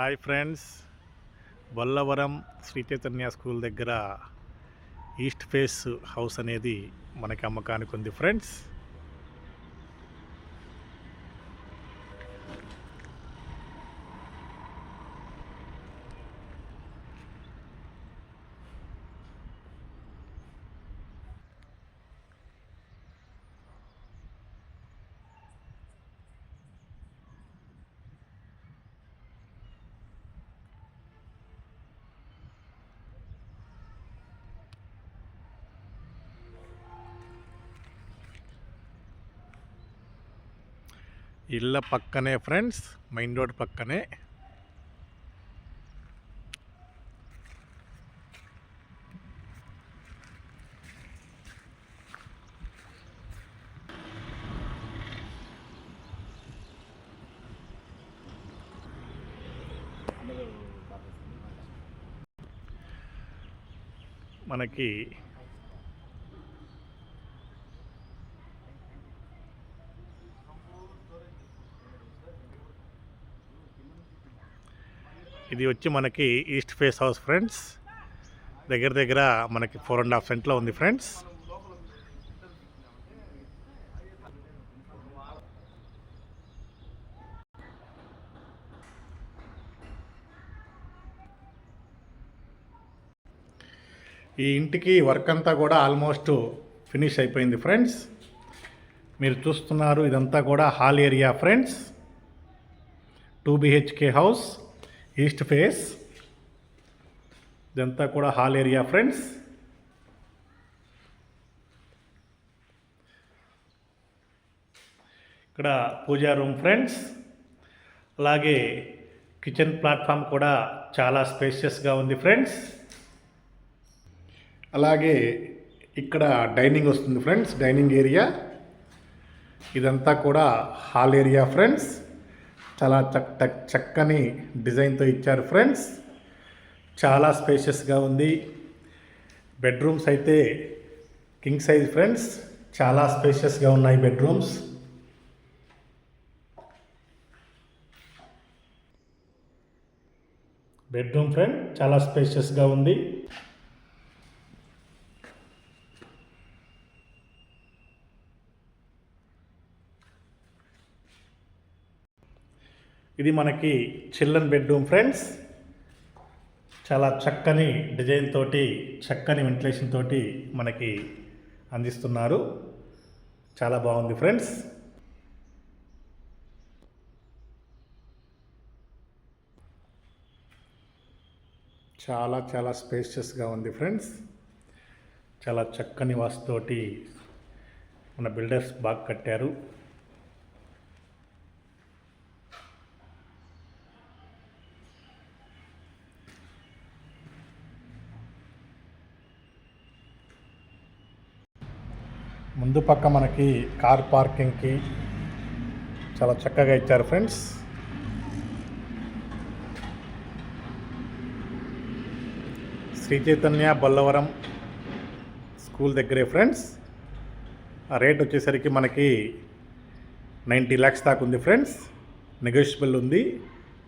Hi friends, Bollavaram Sri Chaitanya school దగ్గర east face house అనేది మనకి అమ్మకానికి ఉంది ఫ్రెండ్స్. ఇళ్ళ పక్కనే ఫ్రెండ్స్, మెయిన్ రోడ్ పక్కనే. మనకి ఇది వచ్చి మనకి ఈస్ట్ ఫేస్ హౌస్ ఫ్రెండ్స్. దగ్గర మనకి 4.5 సెంట్లో ఉంది ఫ్రెండ్స్. ఈ ఇంటికి వర్క్ అంతా కూడా ఆల్మోస్ట్ ఫినిష్ అయిపోయింది ఫ్రెండ్స్. మీరు చూస్తున్నారు, ఇదంతా కూడా hall area friends. 2 BHK house, east face. ఇదంతా కూడా హాల్ ఏరియా ఫ్రెండ్స్. ఇక్కడ పూజా రూమ్ ఫ్రెండ్స్. అలాగే కిచెన్ ప్లాట్ఫామ్ కూడా చాలా స్పేషియస్గా ఉంది ఫ్రెండ్స్. అలాగే ఇక్కడ డైనింగ్ వస్తుంది ఫ్రెండ్స్, డైనింగ్ ఏరియా. ఇదంతా కూడా హాల్ ఏరియా ఫ్రెండ్స్. చాలా చక్కని డిజైన్తో ఇచ్చారు ఫ్రెండ్స్. చాలా స్పేషియస్గా ఉంది. బెడ్రూమ్స్ అయితే కింగ్ సైజ్ ఫ్రెండ్స్. చాలా స్పేషియస్గా ఉన్నాయి బెడ్రూమ్స్. బెడ్రూమ్ ఫ్రెండ్ చాలా స్పేషియస్గా ఉంది. ఇది మనకి చిల్డ్రన్ బెడ్రూమ్ ఫ్రెండ్స్. చాలా చక్కని డిజైన్ తోటి, చక్కని వెంటిలేషన్ తోటి మనకి అందిస్తున్నారు. చాలా బాగుంది ఫ్రెండ్స్. చాలా స్పేషియస్గా ఉంది ఫ్రెండ్స్. చాలా చక్కని వాస్తుతోటి మన బిల్డర్స్ బాగా కట్టారు. ముందు పక్క మనకి కార్ పార్కింగ్కి చాలా చక్కగా ఇచ్చారు ఫ్రెండ్స్. శ్రీ చైతన్య బొల్లవరం స్కూల్ దగ్గరే ఫ్రెండ్స్. ఆ రేట్ వచ్చేసరికి మనకి 90 lakhs దాకా ఉంది ఫ్రెండ్స్. నెగోషియబుల్ ఉంది.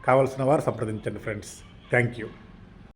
కావాల్సిన వారు సంప్రదించండి ఫ్రెండ్స్. Thank you.